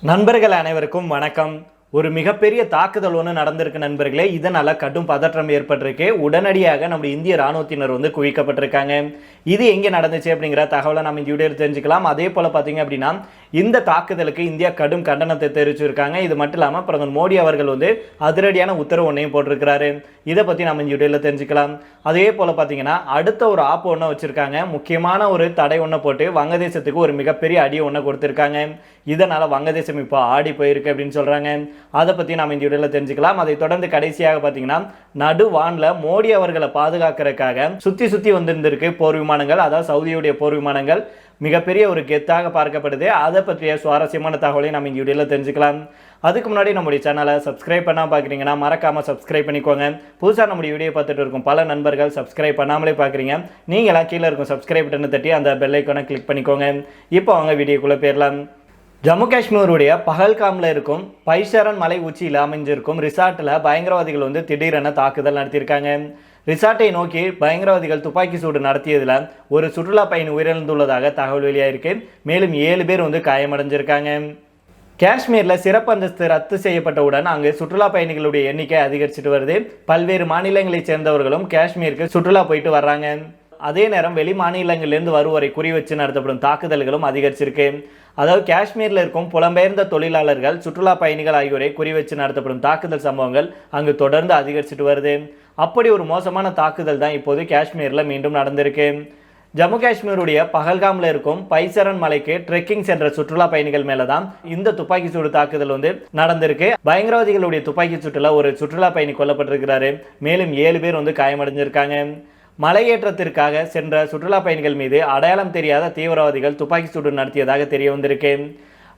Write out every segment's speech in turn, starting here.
நண்பர்கள் அனைவருக்கும் வணக்கம். ஒரு மிகப்பெரிய தாக்குதல் ஒன்று நடந்திருக்கு நண்பர்களே. இதனால கடும் பதற்றம் ஏற்பட்டிருக்கு. உடனடியாக நம்ம இந்திய ராணுவத்தினர் குவிக்கப்பட்டிருக்காங்க. இது எங்கே நடந்துச்சு அப்படிங்கிற தகவலை நம்ம இந்த வீடியோவில் தெரிஞ்சுக்கலாம். அதே போல பார்த்தீங்க அப்படின்னா இந்த தாக்குதலுக்கு இந்தியா கடும் கண்டனத்தை தெரிவிச்சிருக்காங்க. இது மட்டும் இல்லாமல் பிரதமர் மோடி அவர்கள் அதிரடியான உத்தரவு ஒன்றையும் போட்டிருக்கிறாரு. இதை பற்றி நம்ம இந்த வீடியோவில் தெரிஞ்சுக்கலாம். அதே போல் பார்த்தீங்கன்னா அடுத்த ஒரு ஆப் ஒன்று வச்சுருக்காங்க. முக்கியமான ஒரு தடை ஒன்றை போட்டு வங்கதேசத்துக்கு ஒரு மிகப்பெரிய அடி ஒன்று கொடுத்துருக்காங்க. இதனால் வங்கதேசம் இப்போ ஆடி போயிருக்கு அப்படின்னு சொல்கிறாங்க. அதை பற்றி நாம் இந்த வீடியோவில் தெரிஞ்சுக்கலாம். அதை தொடர்ந்து கடைசியாக பார்த்தீங்கன்னா நடுவானில் மோடி அவர்களை பாதுகாக்கிறதுக்காக சுற்றி வந்திருந்திருக்கு போர் விமானங்கள். அதாவது சவுதியுடைய போர் விமானங்கள் மிகப்பெரிய ஒரு கெத்தாக பார்க்கப்படுது. அதை பற்றிய சுவாரஸ்யமான தகவலை நம்ம இந்த வீடியோவில் தெரிஞ்சுக்கலாம். அதுக்கு முன்னாடி நம்முடைய சேனலை சப்ஸ்கிரைப் பண்ணால் பார்க்குறீங்கன்னா மறக்காமல் சப்ஸ்கிரைப் பண்ணிக்கோங்க. புதுசாக நம்முடைய வீடியோ பார்த்துட்டு இருக்கும் பல நண்பர்கள் சப்ஸ்கிரைப் பண்ணாமலே பார்க்குறீங்க. நீங்களாம் கீழே இருக்கும் சப்ஸ்கிரைப் பட்டனை தட்டி அந்த பெல் ஐக்கானை கிளிக் பண்ணிக்கோங்க. இப்போ அவங்க வீடியோக்குள்ளே போயிடலாம். ஜம்மு காஷ்மீருடைய பஹல்காமில் இருக்கும் பைசரன் மலை உச்சியில் அமைஞ்சிருக்கும் ரிசார்ட்டில் பயங்கரவாதிகள் திடீரென தாக்குதல் நடத்தியிருக்காங்க. ரிசார்ட்டை நோக்கி பயங்கரவாதிகள் துப்பாக்கி சூடு நடத்தியதில் ஒரு சுற்றுலா பயணி உயிரிழந்துள்ளதாக தகவல் வெளியாயிருக்கு. மேலும் 7 பேர் காயமடைஞ்சிருக்காங்க. காஷ்மீரில் சிறப்பு அந்தஸ்து ரத்து செய்யப்பட்டவுடன் அங்கு சுற்றுலா பயணிகளுடைய எண்ணிக்கை அதிகரிச்சுட்டு வருது. பல்வேறு மாநிலங்களைச் சேர்ந்தவர்களும் காஷ்மீருக்கு சுற்றுலா போயிட்டு வர்றாங்க. அதே நேரம் வெளி மாநிலங்களிலிருந்து வருவரை குறி வச்சு நடத்தப்படும் தாக்குதல்களும் அதிகரிச்சிருக்கு. அதாவது காஷ்மீரில் இருக்கும் புலம்பெயர்ந்த தொழிலாளர்கள், சுற்றுலா பயணிகள் ஆகியோரை குறி வச்சு நடத்தப்படும் தாக்குதல் சம்பவங்கள் அங்கு தொடர்ந்து அதிகரிச்சுட்டு வருது. அப்படி ஒரு மோசமான தாக்குதல் தான் இப்போது காஷ்மீரில் மீண்டும் நடந்திருக்கு. ஜம்மு காஷ்மீருடைய பஹல்காமில் இருக்கும் பைசரன் மலைக்கு ட்ரெக்கிங் சென்ற சுற்றுலா பயணிகள் மேலே தான் இந்த துப்பாக்கி சூடு தாக்குதல் நடந்திருக்கு. பயங்கரவாதிகளுடைய துப்பாக்கி சூட்டில் ஒரு சுற்றுலா பயணி கொல்லப்பட்டிருக்கிறாரு. மேலும் 7 பேர் காயமடைஞ்சிருக்காங்க. மலையேற்றத்திற்காக சென்ற சுற்றுலா பயணிகள் மீது அடையாளம் தெரியாத தீவிரவாதிகள் துப்பாக்கி சூடு நடத்தியதாக தெரிய வந்திருக்கு.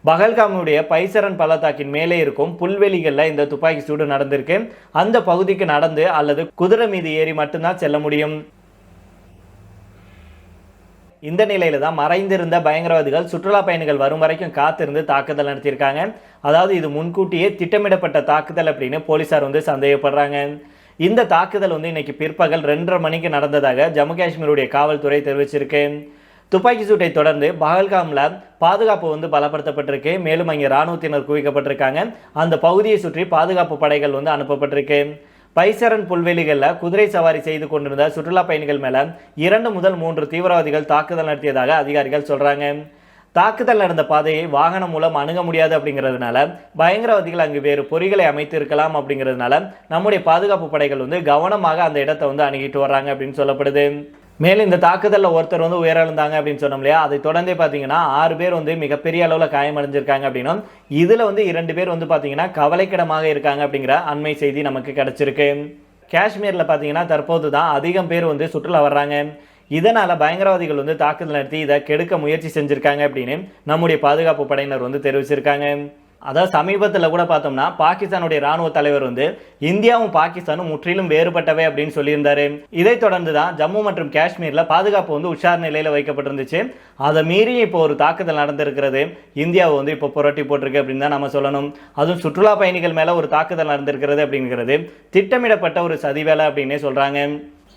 பஹல்காமுடைய பைசரன் பள்ளத்தாக்கின் மேலே இருக்கும் புல்வெளிகளில் இந்த துப்பாக்கி சூடு நடந்திருக்கு. அந்த பகுதிக்கு நடந்து அல்லது குதிரை மீது ஏறி மட்டும்தான் செல்ல முடியும். இந்த நிலையில தான் மறைந்திருந்த பயங்கரவாதிகள் சுற்றுலா பயணிகள் வரும் வரைக்கும் காத்திருந்து தாக்குதல் நடத்தியிருக்காங்க. அதாவது இது முன்கூட்டியே திட்டமிடப்பட்ட தாக்குதல் அப்படின்னு போலீசார் சந்தேகப்படுறாங்க. இந்த தாக்குதல் இன்னைக்கு பிற்பகல் 2:30 மணிக்கு நடந்ததாக ஜம்மு காஷ்மீருடைய காவல்துறை தெரிவிச்சிருக்கு. துப்பாக்கி சூட்டை தொடர்ந்து பஹல்காமில் பாதுகாப்பு பலப்படுத்தப்பட்டிருக்கு. மேலும் அங்கே இராணுவத்தினர் குவிக்கப்பட்டிருக்காங்க. அந்த பகுதியை சுற்றி பாதுகாப்பு படைகள் அனுப்பப்பட்டிருக்கு. பைசரன் புல்வெளிகளில் குதிரை சவாரி செய்து கொண்டிருந்த சுற்றுலா பயணிகள் மேலே 2 முதல் 3 தீவிரவாதிகள் தாக்குதல் நடத்தியதாக அதிகாரிகள் சொல்கிறாங்க. தாக்குதல் நடந்த பாதையை வாகனம் மூலம் அணுக முடியாது அப்படிங்கிறதுனால பயங்கரவாதிகள் அங்கு வேறு பொறிகளை அமைத்து இருக்கலாம். அப்படிங்கிறதுனால நம்முடைய பாதுகாப்பு படைகள் கவனமாக அந்த இடத்தை அணுகிட்டு வர்றாங்க அப்படின்னு சொல்லப்படுது. மேலும் இந்த தாக்குதலில் ஒருத்தர் உயிரிழந்தாங்க அப்படின்னு சொன்னோம் இல்லையா, அதை தொடர்ந்தே பார்த்தீங்கன்னா 6 பேர் மிகப்பெரிய அளவில் காயமடைஞ்சிருக்காங்க அப்படின்னும், இதில் 2 பேர் பார்த்தீங்கன்னா கவலைக்கிடமாக இருக்காங்க அப்படிங்கிற அண்மை செய்தி நமக்கு கிடைச்சிருக்கு. காஷ்மீரில் பார்த்தீங்கன்னா தற்போது தான் அதிகம் பேர் சுற்றுலா வர்றாங்க. இதனால் பயங்கரவாதிகள் தாக்குதல் நடத்தி இதை கெடுக்க முயற்சி செஞ்சுருக்காங்க அப்படின்னு நம்முடைய பாதுகாப்பு படையினர் தெரிவிச்சிருக்காங்க. அதாவது சமீபத்தில் கூட பார்த்தோம்னா பாகிஸ்தானுடைய ராணுவ தலைவர் இந்தியாவும் பாகிஸ்தானும் முற்றிலும் வேறுபட்டவை அப்படின்னு சொல்லியிருந்தாரு. இதை தொடர்ந்து தான் ஜம்மு மற்றும் காஷ்மீரில் பாதுகாப்பு உஷார் நிலையில் வைக்கப்பட்டிருந்துச்சு. அதை மீறி இப்போ ஒரு தாக்குதல் நடந்திருக்கிறது. இந்தியாவை இப்போ புரட்டி போட்டிருக்கு அப்படின்னு தான் நம்ம சொல்லணும். அதுவும் சுற்றுலா பயணிகள் மேலே ஒரு தாக்குதல் நடந்திருக்கிறது அப்படிங்கிறது திட்டமிடப்பட்ட ஒரு சதி வேலை அப்படின்னே சொல்கிறாங்க.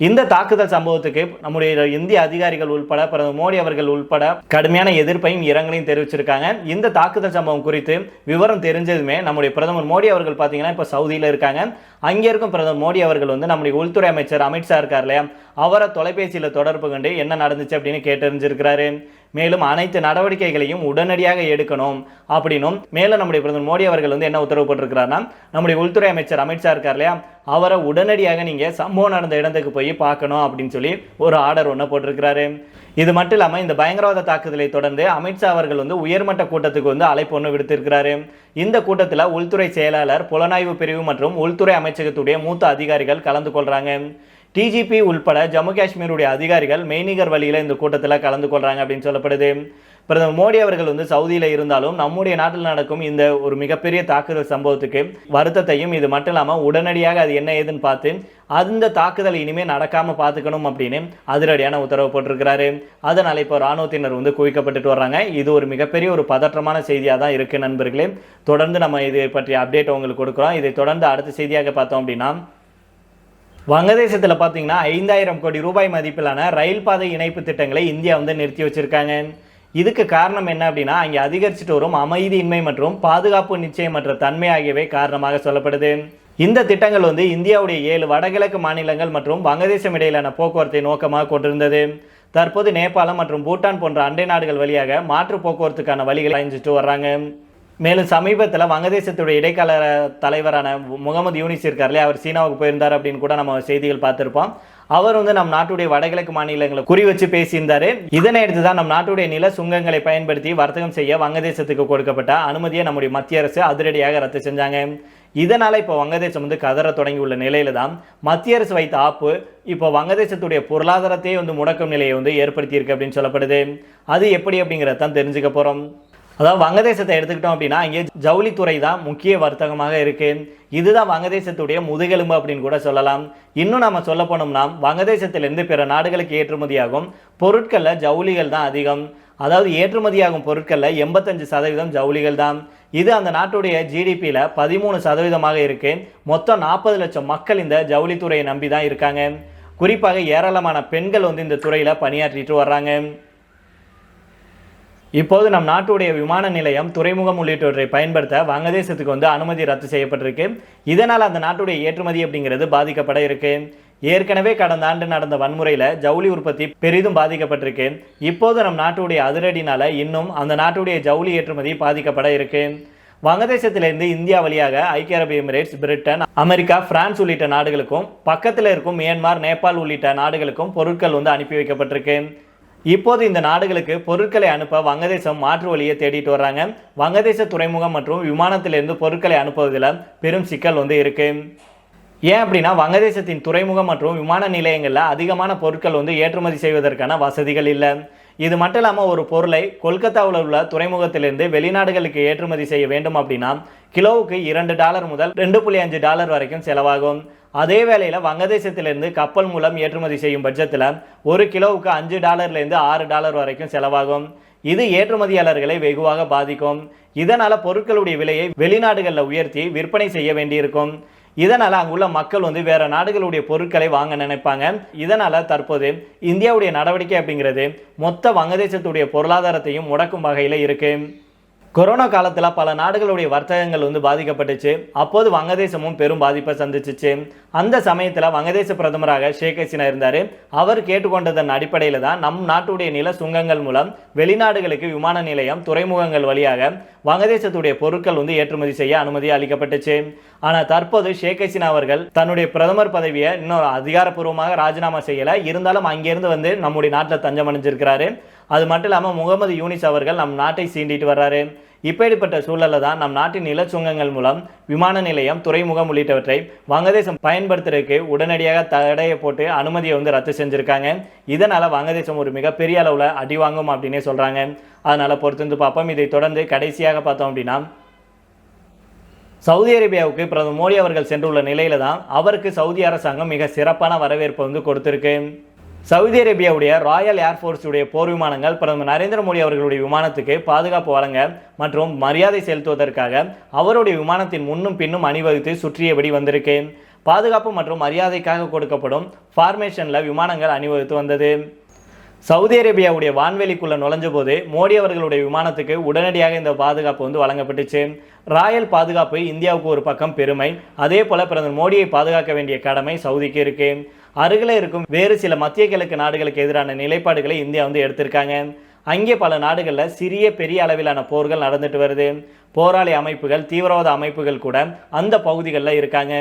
இந்த தாக்குதல் சம்பவத்துக்கு நம்முடைய இந்திய அதிகாரிகள் உள்பட பிரதமர் மோடி அவர்கள் உள்பட கடுமையான எதிர்ப்பையும் இரங்கலையும் தெரிவிச்சிருக்காங்க. இந்த தாக்குதல் சம்பவம் குறித்து விவரம் தெரிஞ்சதுமே நம்முடைய பிரதமர் மோடி அவர்கள் பார்த்தீங்கன்னா இப்போ சவுதியில் இருக்காங்க. அங்கே இருக்கும் பிரதமர் மோடி அவர்கள் நம்முடைய உள்துறை அமைச்சர் அமித்ஷா இருக்கார் இல்லையா, அவரை தொலைபேசியில் தொடர்பு கொண்டு என்ன நடந்துச்சு அப்படின்னு கேட்டறிஞ்சிருக்கிறாரு. மேலும் அனைத்து நடவடிக்கைகளையும் உடனடியாக எடுக்கணும் அப்படின்னும், மேலும் நம்முடைய பிரதமர் மோடி அவர்கள் என்ன உத்தரவு போட்டிருக்கிறாருன்னா, நம்முடைய உள்துறை அமைச்சர் அமித்ஷா இருக்கார் இல்லையா, அவரை உடனடியாக நீங்கள் சம்பவம் நடந்த இடத்துக்கு போய் பார்க்கணும் அப்படின்னு சொல்லி ஒரு ஆர்டர் ஒன்று போட்டிருக்கிறாரு. இது மட்டும் இல்லாமல் இந்த பயங்கரவாத தாக்குதலை தொடர்ந்து அமித்ஷா அவர்கள் உயர்மட்ட கூட்டத்துக்கு அழைப்பு ஒன்று விடுத்திருக்கிறாரு. இந்த கூட்டத்தில் உள்துறை செயலாளர், புலனாய்வு பிரிவு மற்றும் உள்துறை அமைச்சகத்துடைய மூத்த அதிகாரிகள் கலந்து கொள்றாங்க. டிஜிபி உள்பட ஜம்மு காஷ்மீருடைய அதிகாரிகள் மெய்நிகர் வழியில் இந்த கூட்டத்தில் கலந்து கொள்றாங்க அப்படின்னு சொல்லப்படுது. பிரதமர் மோடி அவர்கள் சவுதியில் இருந்தாலும் நம்முடைய நாட்டில் நடக்கும் இந்த ஒரு மிகப்பெரிய தாக்குதல் சம்பவத்துக்கு வருத்தத்தையும், இது மட்டும் இல்லாமல் உடனடியாக அது என்ன ஏதுன்னு பார்த்து அந்த தாக்குதல் இனிமேல் நடக்காமல் பார்த்துக்கணும் அப்படின்னு அதிரடியான உத்தரவு போட்டிருக்கிறாரு. அதனால் இப்போ இராணுவத்தினர் குவிக்கப்பட்டுட்டு வர்றாங்க. இது ஒரு மிகப்பெரிய ஒரு பதற்றமான செய்தியாக தான் இருக்குது நண்பர்களே. தொடர்ந்து நம்ம இதை பற்றிய அப்டேட் உங்களுக்கு கொடுக்குறோம். இதை தொடர்ந்து அடுத்த செய்தியாக பார்த்தோம் அப்படின்னா, வங்கதேசத்தில் பார்த்தீங்கன்னா 5000 கோடி ரூபாய் மதிப்பிலான ரயில் பாதை இணைப்பு திட்டங்களை இந்தியா நிறுத்தி வச்சிருக்காங்க. இதுக்கு காரணம் என்ன அப்படின்னா அங்கே அதிகரிச்சுட்டு வரும் அமைதியின்மை மற்றும் பாதுகாப்பு நிச்சயமற்ற தன்மை ஆகியவை காரணமாக சொல்லப்படுது. இந்த திட்டங்கள் வந்து இந்தியாவுடைய 7 வடகிழக்கு மாநிலங்கள் மற்றும் வங்கதேசம் இடையிலான போக்குவரத்தை நோக்கமாக கொண்டிருந்தது. தற்போது நேபாளம் மற்றும் பூட்டான் போன்ற அண்டை நாடுகள் வழியாக மாற்று போக்குவரத்துக்கான வழிகளை பயணிச்சுட்டு வர்றாங்க. மேலும் சமீபத்தில் வங்கதேசத்துடைய இடைக்கால தலைவரான முகமது யூனிஸ் இருக்கார்லையே, அவர் சீனாவுக்கு போயிருந்தார் அப்படின்னு கூட நம்ம செய்திகள் பார்த்துருப்போம். அவர் வந்து நம் நாட்டுடைய வடகிழக்கு மாநிலங்களை குறி வச்சு பேசியிருந்தாரு. இதனை அடுத்து தான் நம் நாட்டுடைய நில சுங்கங்களை பயன்படுத்தி வர்த்தகம் செய்ய வங்கதேசத்துக்கு கொடுக்கப்பட்ட அனுமதியை நம்முடைய மத்திய அரசு அதிரடியாக ரத்து செஞ்சாங்க. இதனால இப்போ வங்கதேசம் வந்து கதற தொடங்கி உள்ள நிலையில தான் மத்திய அரசு வைத்த ஆப்பு இப்போ வங்கதேசத்துடைய பொருளாதாரத்தையே வந்து முடக்கும் நிலையை வந்து ஏற்படுத்தியிருக்கு அப்படின்னு சொல்லப்படுது. அது எப்படி அப்படிங்கிறத தான் தெரிஞ்சுக்க போறோம். அதாவது வங்கதேசத்தை எடுத்துக்கிட்டோம் அப்படின்னா இங்கே ஜவுளித்துறை தான் முக்கிய வர்த்தகமாக இருக்கு. இதுதான் வங்கதேசத்துடைய முதுகெலும்பு அப்படின்னு கூட சொல்லலாம். இன்னும் நம்ம சொல்ல போனோம்னா வங்கதேசத்திலிருந்து பிற நாடுகளுக்கு ஏற்றுமதியாகும் பொருட்களில் ஜவுளிகள் தான் அதிகம். அதாவது ஏற்றுமதியாகும் பொருட்களில் 85% ஜவுளிகள் தான். இது அந்த நாட்டுடைய ஜிடிபியில் 13% இருக்கு. மொத்தம் 40 லட்சம் மக்கள் இந்த ஜவுளித்துறையை நம்பி தான் இருக்காங்க. குறிப்பாக ஏராளமான பெண்கள் வந்து இந்த துறையில் பணியாற்றிட்டு வர்றாங்க. இப்போது நம் நாட்டுடைய விமான நிலையம், துறைமுகம் உள்ளிட்டவற்றை பயன்படுத்த வங்கதேசத்துக்கு வந்து அனுமதி ரத்து செய்யப்பட்டிருக்கு. இதனால் அந்த நாட்டுடைய ஏற்றுமதி அப்படிங்கிறது பாதிக்கப்பட இருக்கு. ஏற்கனவே கடந்த ஆண்டு நடந்த வன்முறையில் ஜவுளி உற்பத்தி பெரிதும் பாதிக்கப்பட்டிருக்கு. இப்போது நம் நாட்டுடைய அதிரடினால இன்னும் அந்த நாட்டுடைய ஜவுளி ஏற்றுமதி பாதிக்கப்பட இருக்கு. வங்கதேசத்திலிருந்து இந்தியா வழியாக ஐக்கிய அரபு எமிரேட்ஸ், பிரிட்டன், அமெரிக்கா, பிரான்ஸ் உள்ளிட்ட நாடுகளுக்கும் பக்கத்தில் இருக்கும் மியான்மர், நேபாள் உள்ளிட்ட நாடுகளுக்கும் பொருட்கள் வந்து அனுப்பி வைக்கப்பட்டிருக்கு. இப்போது இந்த நாடுகளுக்கு பொருட்களை அனுப்ப வங்கதேசம் மாற்று வழியை தேடிட்டு வர்றாங்க. வங்கதேச துறைமுகம் மற்றும் விமானத்திலிருந்து பொருட்களை அனுப்புவதில் பெரும் சிக்கல் வந்து இருக்கு. ஏன் அப்படின்னா வங்கதேசத்தின் துறைமுகம் மற்றும் விமான நிலையங்களில் அதிகமான பொருட்கள் வந்து ஏற்றுமதி செய்வதற்கான வசதிகள் இல்லை. இது மட்டும் இல்லாமல் ஒரு பொருளை கொல்கத்தாவில் உள்ள துறைமுகத்திலிருந்து வெளிநாடுகளுக்கு ஏற்றுமதி செய்ய வேண்டும் அப்படின்னா கிலோவுக்கு $2 முதல் $2.5 வரைக்கும் செலவாகும். அதே வேளையில் வங்கதேசத்திலிருந்து கப்பல் மூலம் ஏற்றுமதி செய்யும் பட்சத்தில் ஒரு கிலோவுக்கு $5 $6 வரைக்கும் செலவாகும். இது ஏற்றுமதியாளர்களை வெகுவாக பாதிக்கும். இதனால் பொருட்களுடைய விலையை வெளிநாடுகளில் உயர்த்தி விற்பனை செய்ய வேண்டியிருக்கும். இதனால் அங்குள்ள மக்கள் வந்து வேற நாடுகளுடைய பொருட்களை வாங்க நினைப்பாங்க. இதனால் தற்போது இந்தியாவுடைய நடவடிக்கை அப்படிங்கிறது மொத்த வங்கதேசத்துடைய பொருளாதாரத்தையும் முடக்கும் வகையில் இருக்கு. கொரோனா காலத்தில் பல நாடுகளுடைய வர்த்தகங்கள் வந்து பாதிக்கப்பட்டுச்சு. அப்போது வங்கதேசமும் பெரும் பாதிப்பை சந்திச்சிச்சு. அந்த சமயத்தில் வங்கதேச பிரதமராக ஷேக் ஹசீனா இருந்தார். அவர் கேட்டுக்கொண்டதன் அடிப்படையில் தான் நம் நாட்டுடைய நில சுங்கங்கள் மூலம் வெளிநாடுகளுக்கு விமான நிலையம், துறைமுகங்கள் வழியாக வங்கதேசத்துடைய பொருட்கள் வந்து ஏற்றுமதி செய்ய அனுமதி அளிக்கப்பட்டுச்சு. ஆனால் தற்போது ஷேக் ஹசீனா அவர்கள் தன்னுடைய பிரதமர் பதவியை இன்னும் அதிகாரப்பூர்வமாக ராஜினாமா செய்யலை. இருந்தாலும் அங்கேருந்து வந்து நம்முடைய நாட்டில் தஞ்சம் அடைஞ்சிருக்கிறாரு. அது மட்டும் இல்லாமல் முகமது யூனிஸ் அவர்கள் நம் நாட்டை சீண்டிட்டு வர்றாரு. இப்படிப்பட்ட சூழலில் தான் நம் நாட்டின் நில சுங்கங்கள் மூலம் விமான நிலையம், துறைமுகம் உள்ளிட்டவற்றை வங்கதேசம் பயன்படுத்துறதுக்கு உடனடியாக தடையை போட்டு அனுமதியை வந்து ரத்து செஞ்சுருக்காங்க. இதனால் வங்கதேசம் ஒரு மிகப்பெரிய அளவில் அடி வாங்கும் அப்படின்னே சொல்கிறாங்க. அதனால் பொறுத்திருந்து பார்ப்போம். இதை தொடர்ந்து கடைசியாக பார்த்தோம் அப்படின்னா சவுதி அரேபியாவுக்கு பிரதமர் மோடி அவர்கள் சென்றுள்ள நிலையில தான் அவருக்கு சவுதி அரசாங்கம் மிக சிறப்பான வரவேற்பு வந்து கொடுத்திருக்கு. சவுதி அரேபியாவுடைய ராயல் ஏர்ஃபோர்ஸுடைய போர் விமானங்கள் பிரதமர் நரேந்திர மோடி அவர்களுடைய விமானத்துக்கு பாதுகாப்பு வழங்க மற்றும் மரியாதை செலுத்துவதற்காக அவருடைய விமானத்தின் முன்னும் பின்னும் அணிவகுத்து சுற்றியபடி வந்திருக்கு. பாதுகாப்பு மற்றும் மரியாதைக்காக கொடுக்கப்படும் ஃபார்மேஷனில் விமானங்கள் அணிவகுத்து வந்தது. சவுதி அரேபியாவுடைய வான்வெளிக்குள்ள நுழைஞ்ச போது மோடி அவர்களுடைய விமானத்துக்கு உடனடியாக இந்த பாதுகாப்பு வந்து வழங்கப்பட்டுச்சு. ராயல் பாதுகாப்பு இந்தியாவுக்கு ஒரு பக்கம் பெருமை. அதே போல பிரதமர் மோடியை பாதுகாக்க வேண்டிய கடமை சவுதிக்கு இருக்கு. அருகில் இருக்கும் வேறு சில மத்திய கிழக்கு நாடுகளுக்கு எதிரான நிலைப்பாடுகளை இந்தியா வந்து எடுத்திருக்காங்க. அங்கே பல நாடுகளில் சிறிய பெரிய அளவிலான போர்கள் நடந்துட்டு வருது. போராளி அமைப்புகள், தீவிரவாத அமைப்புகள் கூட அந்த பகுதிகளில் இருக்காங்க.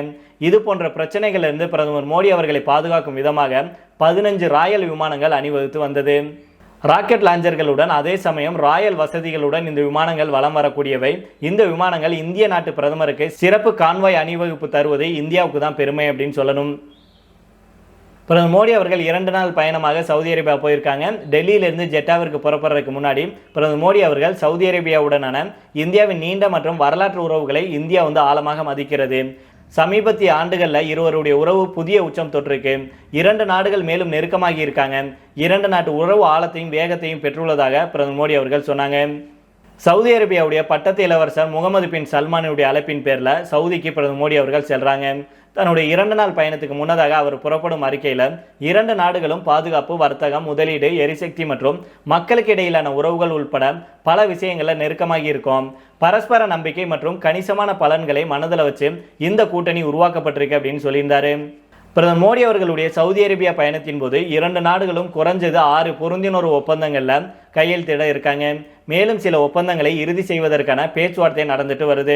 இது போன்ற பிரச்சனைகளிலிருந்து பிரதமர் மோடி அவர்களை பாதுகாக்கும் விதமாக 15 ராயல் விமானங்கள் அணிவகுத்து வந்தது. ராக்கெட் லாஞ்சர்களுடன் அதே சமயம் ராயல் வசதிகளுடன் இந்த விமானங்கள் வலம் வரக்கூடியவை. இந்த விமானங்கள் இந்திய நாட்டு பிரதமருக்கு சிறப்பு கான்வாய் அணிவகுப்பு தருவது இந்தியாவுக்கு தான் பெருமை அப்படின்னு சொல்லணும். பிரதமர் மோடி அவர்கள் 2 நாள் பயணமாக சவுதி அரேபியா போயிருக்காங்க. டெல்லியிலிருந்து ஜெட்டாவிற்கு புறப்படுறதுக்கு முன்னாடி பிரதமர் மோடி அவர்கள் சவுதி அரேபியாவுடனான இந்தியாவின் நீண்ட மற்றும் வரலாற்று உறவுகளை இந்தியா வந்து ஆழமாக மதிக்கிறது. சமீபத்திய ஆண்டுகளில் இருவருடைய உறவு புதிய உச்சம் தொற்றிருக்கு. 2 நாடுகள் மேலும் நெருக்கமாகி இருக்காங்க. 2 நாட்டு உறவு ஆழத்தையும் வேகத்தையும் பெற்றுள்ளதாக பிரதமர் மோடி அவர்கள் சொன்னாங்க. சவுதி அரேபியாவுடைய பட்டத்து இளவரசர் முகமது பின் சல்மானுடைய அழைப்பின் பேரில் சவுதிக்கு பிரதமர் மோடி அவர்கள் செல்றாங்க. தன்னுடைய 2 நாள் பயணத்துக்கு முன்னதாக அவர் புறப்படும் அறிக்கையில் 2 நாடுகளும் பாதுகாப்பு, வர்த்தகம், முதலீடு, எரிசக்தி மற்றும் மக்களுக்கு இடையிலான உறவுகள் உட்பட பல விஷயங்கள்ல நெருக்கமாகி இருக்கும். பரஸ்பர நம்பிக்கை மற்றும் கணிசமான பலன்களை மனதில் வச்சு இந்த கூட்டணி உருவாக்கப்பட்டிருக்கு அப்படின்னு சொல்லியிருந்தாரு. பிரதமர் மோடி அவர்களுடைய சவுதி அரேபியா பயணத்தின் போது 2 நாடுகளும் குறைஞ்சது 6 புரிந்துணர்வு ஒப்பந்தங்கள்ல கையெழுத்திட இருக்காங்க. மேலும் சில ஒப்பந்தங்களை இறுதி செய்வதற்கான பேச்சுவார்த்தை நடந்துட்டு வருது.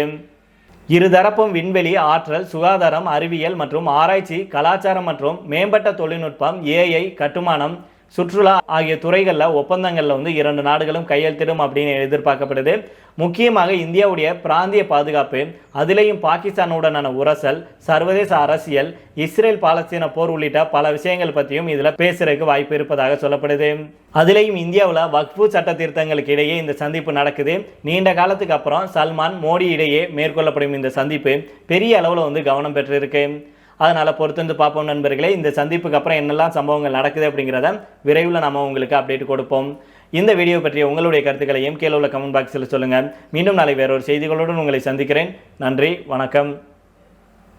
இருதரப்பும் விண்வெளி, ஆற்றல், சுகாதாரம், அறிவியல் மற்றும் ஆராய்ச்சி, கலாச்சாரம் மற்றும் மேம்பட்ட தொழில்நுட்பம், ஏஐ, கட்டுமானம், சுற்றுலா ஆகிய துறைகளில் ஒப்பந்தங்களில் 2 நாடுகளும் கையெழுத்திடும் அப்படின்னு எதிர்பார்க்கப்படுது. முக்கியமாக இந்தியாவுடைய பிராந்திய பாதுகாப்பு, அதிலேயும் பாகிஸ்தானுடனான உரசல், சர்வதேச அரசியல், இஸ்ரேல் பாலஸ்தீன போர் உள்ளிட்ட பல விஷயங்கள் பற்றியும் இதில் பேசுறதுக்கு வாய்ப்பு இருப்பதாக சொல்லப்படுது. அதிலேயும் இந்தியாவில் வக்ஃபு சட்ட திருத்தங்களுக்கு இடையே இந்த சந்திப்பு நடக்குது. நீண்ட காலத்துக்கு அப்புறம் சல்மான் மோடி இடையே மேற்கொள்ளப்படும் இந்த சந்திப்பு பெரிய அளவில் கவனம் பெற்றிருக்கு. அதனால் பொறுத்து பார்ப்போம் நண்பர்களே. இந்த சந்திப்புக்கு அப்புறம் என்னெல்லாம் சம்பவங்கள் நடக்குது அப்படிங்கிறத விரைவில் நம்ம உங்களுக்கு அப்டேட் கொடுப்போம். இந்த வீடியோ பற்றிய உங்களுடைய கருத்துக்களையும் கீழே உள்ள கமெண்ட் பாக்ஸில் சொல்லுங்கள். மீண்டும் நாளை வேறொரு செய்திகளுடன் உங்களை சந்திக்கிறேன். நன்றி, வணக்கம்.